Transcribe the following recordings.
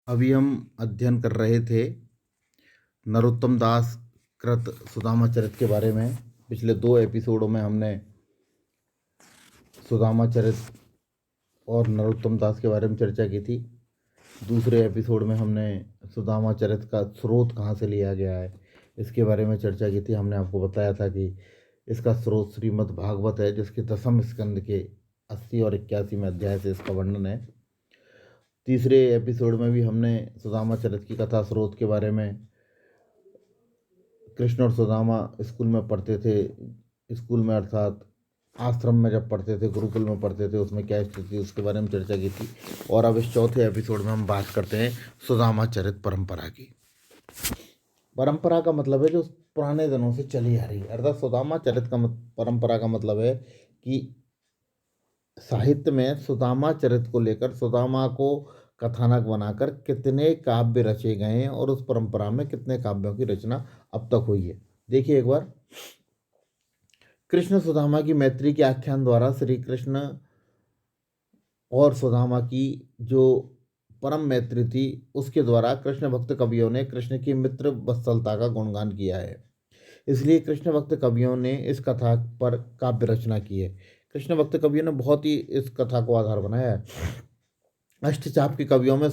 अभी हम अध्ययन कर रहे थे नरोत्तम दास कृत सुदामा चरित के बारे में। पिछले 2 एपिसोडों में हमने सुदामा चरित और नरोत्तम दास के बारे में चर्चा की थी। दूसरे एपिसोड में हमने सुदामा चरित का स्रोत कहाँ से लिया गया है इसके बारे में चर्चा की थी। हमने आपको बताया था कि इसका स्रोत श्रीमद् भागवत है, जिसके 10वें स्कंद के 80 और 81वें अध्याय से इसका वर्णन है। तीसरे एपिसोड में भी हमने सुदामा चरित की कथा स्रोत के बारे में, कृष्ण और सुदामा स्कूल में पढ़ते थे, स्कूल में अर्थात आश्रम में जब पढ़ते थे, गुरुकुल में पढ़ते थे, उसमें क्या स्थिति थी उसके बारे में चर्चा की थी। और अब इस चौथे एपिसोड में हम बात करते हैं सुदामा चरित परंपरा की। परंपरा का मतलब है जो पुराने दिनों से चली आ रही है, अर्थात सुदामा चरित का परंपरा का मतलब है कि साहित्य में सुदामा चरित को लेकर, सुदामा को कथानक बनाकर कितने काव्य रचे गए हैं और उस परंपरा में कितने काव्यों की रचना अब तक हुई है। देखिए एक बार, कृष्ण सुदामा की मैत्री के आख्यान द्वारा श्री कृष्ण और सुदामा की जो परम मैत्री थी उसके द्वारा कृष्ण भक्त कवियों ने कृष्ण की मित्र वत्सलता का गुणगान किया है। इसलिए कृष्ण भक्त कवियों ने इस कथा पर काव्य रचना की है। कृष्ण भक्त कवियों ने बहुत ही इस कथा को आधार बनाया है। अष्टचाप के कवियों में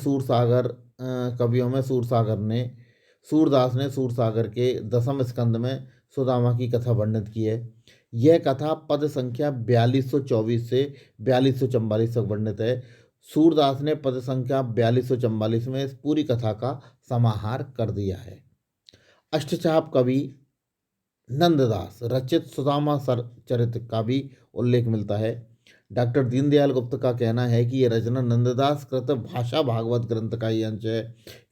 सूरदास ने सूरसागर के 10वें स्कंद में सुदामा की कथा वर्णित की है। यह कथा पद संख्या 4224 से 4244 तक वर्णित है। सूरदास ने पद संख्या 4244 में इस पूरी कथा का समाहार कर दिया है। अष्टचाप कवि नंददास रचित सुदामा चरित का भी उल्लेख मिलता है। डॉक्टर दीनदयाल गुप्त का कहना है कि यह रचना नंददास कृत भाषा भागवत ग्रंथ का ही अंश है,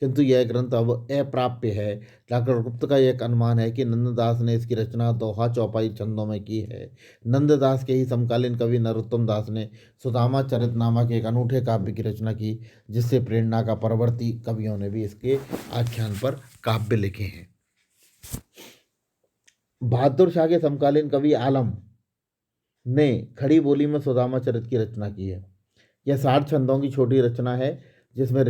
किंतु यह ग्रंथ अब अप्राप्य है। डॉक्टर गुप्त का एक अनुमान है कि नंददास ने इसकी रचना दोहा चौपाई छंदों में की है। नंददास के ही समकालीन कवि नरोत्तम दास ने सुदामा चरित नामक एक अनूठे काव्य की रचना की, जिससे प्रेरणा का परवर्ती कवियों ने भी इसके आख्यान पर काव्य लिखे हैं। बहादुर शाह के समकालीन कवि आलम ने खड़ी बोली में सुदामा चरित की रचना की है। यह 60 छंदों की छोटी रचना है, जिसे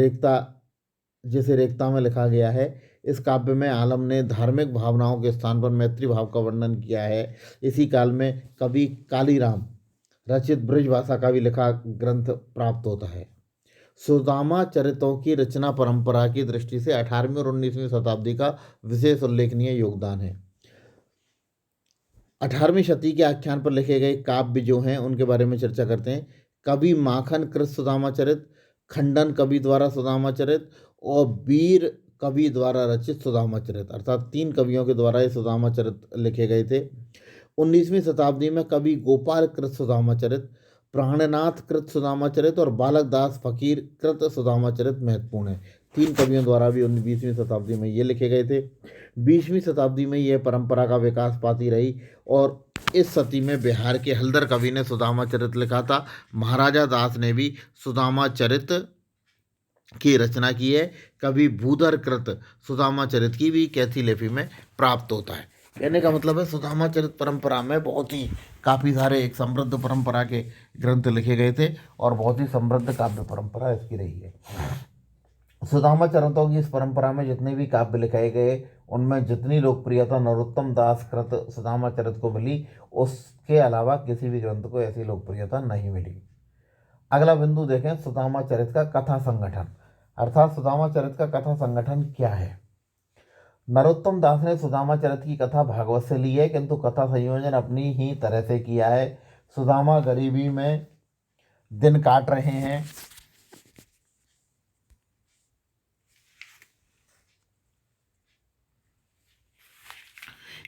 रेखता में लिखा गया है। इस काव्य में आलम ने धार्मिक भावनाओं के स्थान पर मैत्री भाव का वर्णन किया है। इसी काल में कवि कालीराम रचित ब्रजभाषा का भी लिखा ग्रंथ प्राप्त होता है। सुदामा चरितों की रचना परंपरा की दृष्टि से 18वीं और 19वीं शताब्दी का विशेष उल्लेखनीय योगदान है। 18वीं शती के आख्यान पर लिखे गए काव्य जो हैं उनके बारे में चर्चा करते हैं। कवि माखन कृत सुदामा चरित, खंडन कवि द्वारा सुदामा चरित और वीर कवि द्वारा रचित सुदामा चरित, अर्थात 3 कवियों के द्वारा ये सुदामा चरित लिखे गए थे। 19वीं शताब्दी में कवि गोपाल कृत सुदामा चरित, प्राणनाथ कृत सुदामा चरित और बालक दास फकीर कृत सुदामा चरित महत्वपूर्ण है। 3 कवियों द्वारा भी 19वीं शताब्दी में ये लिखे गए थे। 20वीं शताब्दी में यह परंपरा का विकास पाती रही और इस सदी में बिहार के हल्दर कवि ने सुदामा चरित लिखा था। महाराजा दास ने भी सुदामा चरित की रचना की है। कवि भूधर कृत सुदामा चरित की भी कैथी लिपि में प्राप्त होता है। कहने का मतलब है सुदामा चरित परंपरा में बहुत ही काफ़ी सारे एक समृद्ध परंपरा के ग्रंथ लिखे गए थे और बहुत ही समृद्ध काव्य परंपरा इसकी रही है। सुदामा चरितों की इस परंपरा में जितने भी काव्य लिखाए गए उनमें जितनी लोकप्रियता नरोत्तम दास कृत सुदामा चरित को मिली, उसके अलावा किसी भी ग्रंथ को ऐसी लोकप्रियता नहीं मिली। अगला बिंदु देखें, सुदामा चरित का कथा संगठन, अर्थात सुदामा चरित का कथा संगठन क्या है। नरोत्तम दास ने सुदामा चरित की कथा भागवत से ली है, किंतु कथा संयोजन अपनी ही तरह से किया है। सुदामा गरीबी में दिन काट रहे हैं।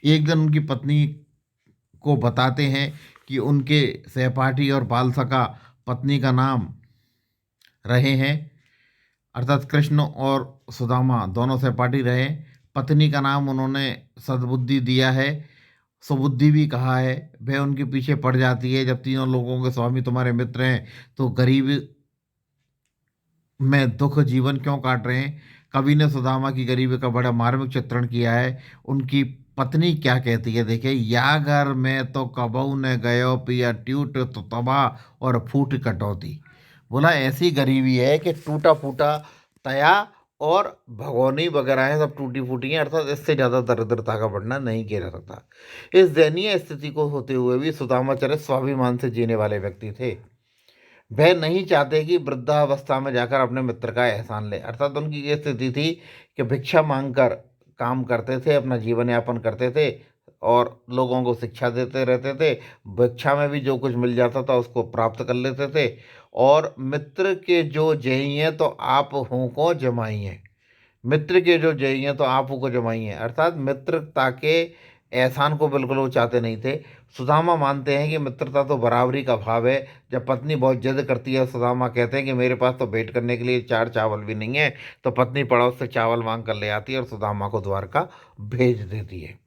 एक दिन उनकी पत्नी को बताते हैं कि उनके सहपाठी और बाल सखा पत्नी का नाम रहे हैं, अर्थात कृष्ण और सुदामा दोनों सहपाठी रहे। पत्नी का नाम उन्होंने सद्बुद्धि दिया है, सुबुद्धि भी कहा है। वह उनके पीछे पड़ जाती है। जब तीनों लोगों के स्वामी तुम्हारे मित्र हैं तो गरीब में दुख जीवन क्यों काट रहे हैं। कवि ने सुदामा की गरीबी का बड़ा मार्मिक चित्रण किया है। उनकी पत्नी क्या कहती है, देखिए, या घर में तो कबहू न गयो पिया ट्यूट तो तबाह और फूट कटौती। बोला ऐसी गरीबी है कि टूटा फूटा तया और भगोनी वगैरह हैं सब टूटी फूटी हैं, अर्थात इससे ज़्यादा दरिद्रता का बढ़ना नहीं किया जा सकता। इस दयनीय स्थिति को होते हुए भी सुदामाचार्य स्वाभिमान से जीने वाले व्यक्ति थे। वह नहीं चाहते कि वृद्धावस्था में जाकर अपने मित्र का एहसान ले, अर्थात उनकी ये स्थिति थी कि भिक्षा मांगकर काम करते थे, अपना जीवन यापन करते थे और लोगों को शिक्षा देते रहते थे। भिक्षा में भी जो कुछ मिल जाता था उसको प्राप्त कर लेते थे। और मित्र के जो जही हैं तो आप हों को जमाई हैं, मित्र के जो जय हैं तो आप को जमाई हैं, अर्थात मित्रता के एहसान को बिल्कुल वो चाहते नहीं थे। सुदामा मानते हैं कि मित्रता तो बराबरी का भाव है। जब पत्नी बहुत जिद करती है, सुदामा कहते हैं कि मेरे पास तो भेंट करने के लिए 4 चावल भी नहीं है, तो पत्नी पड़ोस से चावल मांग कर ले आती है और सुदामा को द्वारका भेज देती है।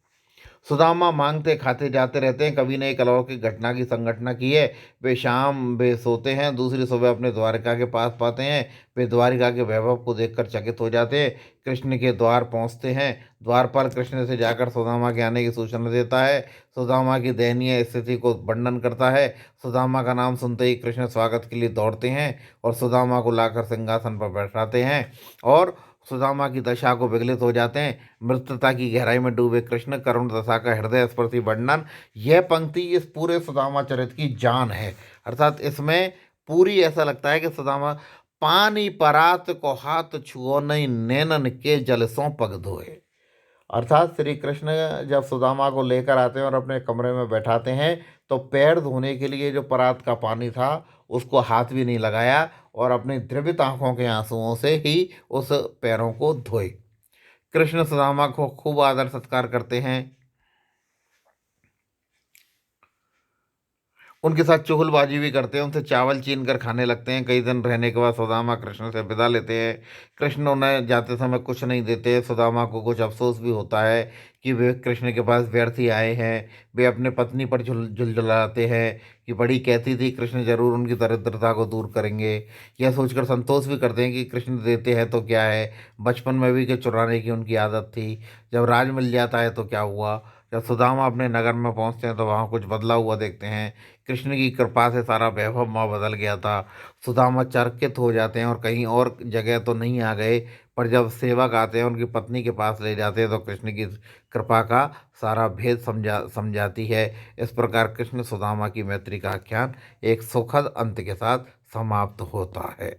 सुदामा मांगते खाते जाते रहते हैं। कवि ने एक अलौकिक घटना की संघटना की है। वे सोते हैं, दूसरी सुबह अपने द्वारिका के पास पाते हैं। वे द्वारिका के वैभव को देखकर चकित हो जाते हैं। कृष्ण के द्वार पहुंचते हैं। द्वारपाल कृष्ण से जाकर सुदामा के आने की सूचना देता है। सुदामा की दयनीय स्थिति को वर्णन करता है। सुदामा का नाम सुनते ही कृष्ण स्वागत के लिए दौड़ते हैं और सुदामा को लाकर सिंहासन पर बैठाते हैं और सुदामा की दशा को विगलित हो जाते हैं। मृतता की गहराई में डूबे कृष्ण, करुण दशा का हृदय स्पर्शी वर्णन। यह पंक्ति इस पूरे सुदामा चरित्र की जान है, अर्थात इसमें पूरी ऐसा लगता है कि सुदामा पानी परात को हाथ छुओ नहीं, नैनन के जल सो पग धोए। अर्थात श्री कृष्ण जब सुदामा को लेकर आते हैं और अपने कमरे में बैठाते हैं तो पैर धोने के लिए जो परात का पानी था उसको हाथ भी नहीं लगाया और अपनी द्रवित आंखों के आंसुओं से ही उस पैरों को धोए। कृष्ण सुदामा को खूब आदर सत्कार करते हैं, उनके साथ चुगलबाजी भी करते हैं, उनसे चावल छीन कर खाने लगते हैं। कई दिन रहने के बाद सुदामा कृष्ण से विदा लेते हैं। कृष्ण उन्हें जाते समय कुछ नहीं देते। सुदामा को कुछ अफसोस भी होता है कि वे कृष्ण के पास व्यर्थ ही आए हैं। वे अपने पत्नी पर झुलझुलाते हैं कि बड़ी कहती थी कृष्ण जरूर उनकी दरिद्रता को दूर करेंगे। यह सोचकर संतोष भी करते हैं कि कृष्ण देते हैं तो क्या है, बचपन में भी कि चुराने की उनकी आदत थी, जब राज मिल जाता है तो क्या हुआ। जब सुदामा अपने नगर में पहुंचते हैं तो वहाँ कुछ बदला हुआ देखते हैं। कृष्ण की कृपा से सारा वैभव माँ बदल गया था। सुदामा चकित हो जाते हैं और कहीं और जगह तो नहीं आ गए, पर जब सेवक आते हैं उनकी पत्नी के पास ले जाते हैं तो कृष्ण की कृपा का सारा भेद समझाती है। इस प्रकार कृष्ण सुदामा की मैत्री का आख्यान एक सुखद अंत के साथ समाप्त होता है।